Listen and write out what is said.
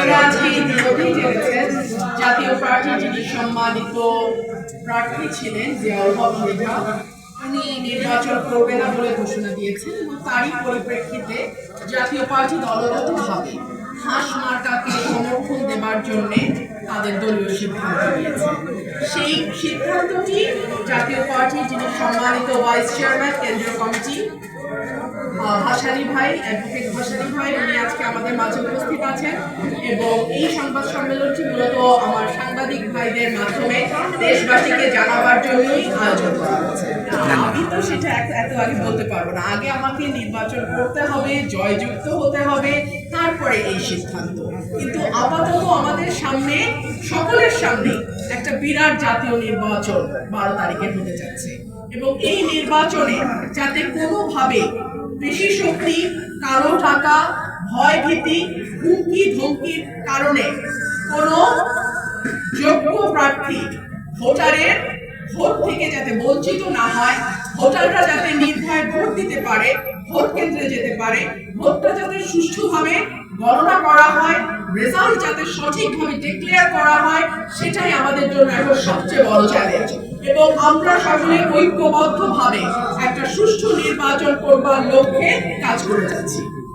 আপনারা আজকে ইতিমধ্যেই জেনেছেন জাতীয় পার্টির যিনি সম্মানিত প্রার্থী ছিলেন জিয়াউল হক মৃধা, উনি নির্বাচন করবে না বলে ঘোষণা দিয়েছেন এবং তারই পরিপ্রেক্ষিতে জাতীয় পার্টি দলগতভাবে হাঁস মার্কাকে সমর্থন দেবার জন্য তাদের দলীয় সিদ্ধান্ত নিয়েছে। সেই সিদ্ধান্তটি জাতীয় পার্টির যিনি সম্মানিত ভাইস চেয়ারম্যান কেন্দ্রীয় কমিটি ভাসানী ভাই, অ্যাডভোকেট ভাসানী ভাই, উনি আজকে আমাদের মাঝে উপস্থিত আছেন এবং এই সংবাদ সম্মেলনটি মূলত আমার সাংবাদিক ভাইদের মাধ্যমে দেশবাসীকে জানাবার জন্যই আয়োজন করা হচ্ছে। আমি তো সেটা এত আগে বলতে পারবো না, আগে আমাকে নির্বাচন করতে হবে, জয়যুক্ত হতে হবে, তারপরে এই সিদ্ধান্ত। কিন্তু আপাতত আমাদের সামনে, সকলের সামনে একটা বিরাট জাতীয় নির্বাচন 12 তারিখে হতে যাচ্ছে এবং এই নির্বাচনে যাতে কোনোভাবে বেশি শক্তি, কালো টাকা, ভয় ভীতি, হুমকি ধমকির কারণে কোনো যোগ্য প্রার্থী ভোটারের ভোট থেকে যাতে বঞ্চিত না হয়, ভোটাররা যাতে নির্ভয়ে ভোট দিতে পারে, ভোট কেন্দ্রে যেতে পারে, ভোটটা যাতে সুষ্ঠুভাবে গণনা করা হয়, রেজাল্ট যাতে সঠিকভাবে ডিক্লেয়ার করা হয়, সেটাই আমাদের জন্য এখন সবচেয়ে বড় চ্যালেঞ্জ। এবং আমরা সকলে ঐক্যবদ্ধভাবে একটা সুষ্ঠু নির্বাচন করবার লক্ষ্যে কাজ করে যাচ্ছি।